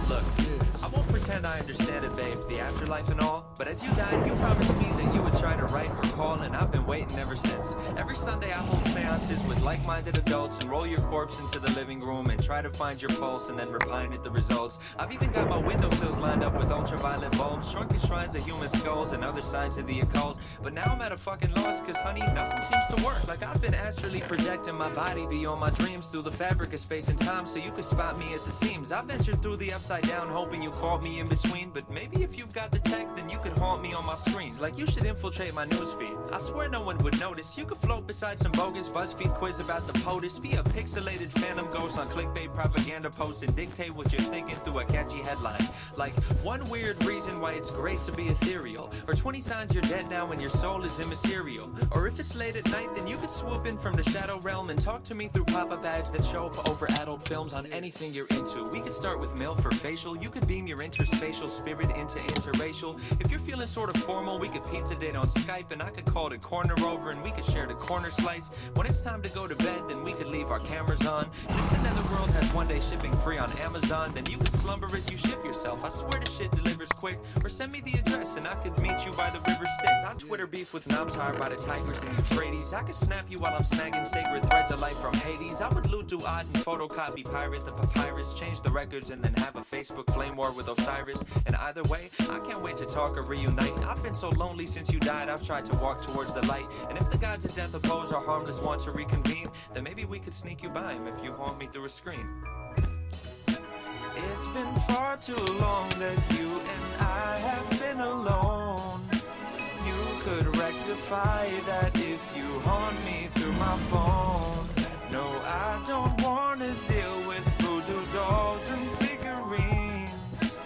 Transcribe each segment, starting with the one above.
Look, I won't pretend I understand it, babe, the afterlife and all, but as you died, you promised me that you would try to write or call, and I've been waiting ever since. Every Sunday I hold seances with like-minded adults and roll your corpse into the living room and try to find your pulse and then repine at the results. I've even got my windowsills lined up with ultraviolet bulbs, shrunken shrines of human skulls and other signs of the occult. But now I'm at a fucking loss, cause honey, nothing seems to work. Like I've been astrally projecting my body beyond my dreams through the fabric of space and time so you can spot me at the seams. I ventured through the upside down hoping you caught me in between, but maybe if you've got the tech then you could haunt me on my screens. Like you should infiltrate my newsfeed. I swear no one would notice. You could float beside some bogus BuzzFeed quiz about the POTUS, be a pixelated phantom ghost on clickbait propaganda posts and dictate what you're thinking through a catchy headline. Like one weird reason why it's great to be ethereal, or 20 signs you're dead now and your soul is immaterial. Or if it's late at night then you could swoop in from the shadow realm and talk to me through pop-up ads that show up over adult films on anything you're into. We could start with MILF for facial. You could beam your interspatial spirit into interracial. If you're feeling sort of formal, we could pizza date on Skype and I could call it corner over and we could share the corner slice. When it's time to go to bed then we could leave our cameras on. And if the netherworld has one day shipping free on Amazon, then you could slumber as you ship yourself. I swear the shit delivers quick. Or send me the address and I could meet you by the river Styx. I Twitter beef with Noms hired by the Tigers in Euphrates. I could snap you while I'm snagging sacred threads of life from Hades. I would loot Duat and photocopy pirate the papyrus, change the records and then have a Facebook flame war with Osiris. And either way, I can't wait to talk or reunite. I've been so lonely since you died, I've tried to walk towards the light. And if the gods of death oppose or harmless want to reconvene, then maybe we could sneak you by him if you haunt me through a screen. It's been far too long that you and I have been alone. You could rectify that if you haunt me through my phone. No, I don't wanna deal with voodoo dolls and figurines.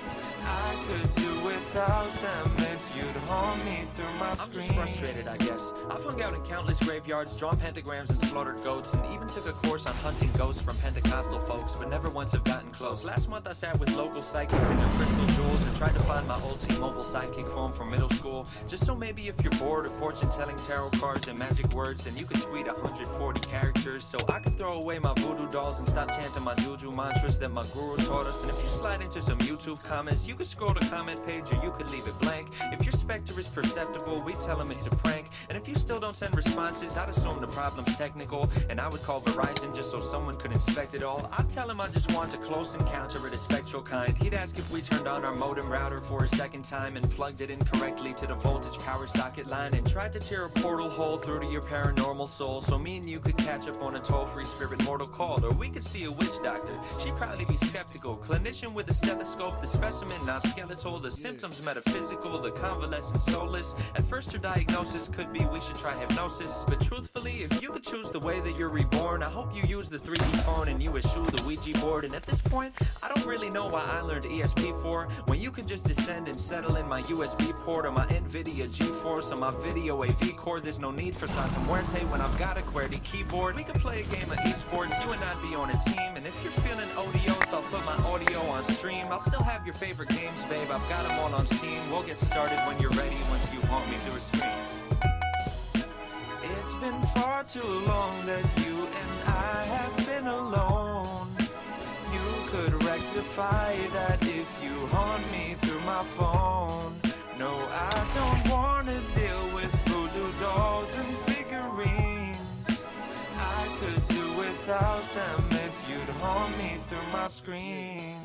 I could do without them if you'd haunt me through my screen. I'm just frustrated, I guess. I've hung out in countless graveyards, drawn pentagrams and slaughtered goats, and even took a course on hunting ghosts from Pentecostal folks, but never once have gotten close. Last month I sat with local psychics and their crystal jewels and tried to find my old T-Mobile sidekick phone from middle school, just so maybe if you're bored of fortune-telling tarot cards and magic words, then you could tweet 140 characters, so I could throw away my voodoo dolls and stop chanting my juju mantras that my guru taught us. And if you slide into some YouTube comments, you could scroll the comment page or you could leave it blank. If your specter is perceptible, we tell them it's a prank. And if you still don't send responses, I'd assume the problem's technical, and I would call Verizon just so someone could inspect it all. I'd tell him I just want a close encounter of the spectral kind. He'd ask if we turned on our modem router for a second time and plugged it incorrectly to the voltage power socket line and tried to tear a portal hole through to your paranormal soul so me and you could catch up on a toll-free spirit mortal call. Or we could see a witch doctor. She'd probably be skeptical. Clinician with a stethoscope, the specimen not skeletal, the symptoms metaphysical, the convalescent soulless. At first her diagnosis could be we should try hypnosis, but truthfully, if you could choose the way that you're reborn, I hope you use the 3D phone and you eschew the Ouija board. And at this point, I don't really know why I learned ESP4 when you can just descend and settle in my USB port or my NVIDIA GeForce or my video AV cord. There's no need for Santa Muerte when I've got a QWERTY keyboard. We could play a game of esports, you and I'd be on a team. And if you're feeling odious, I'll put my audio on stream. I'll still have your favorite games, babe, I've got them all on Steam. We'll get started when you're ready once you haunt me through a screen. It's been far too long that you and I have been alone. You could rectify that if you haunt me through my phone. No, I don't wanna deal with voodoo dolls and figurines. I could do without them if you'd haunt me through my screen.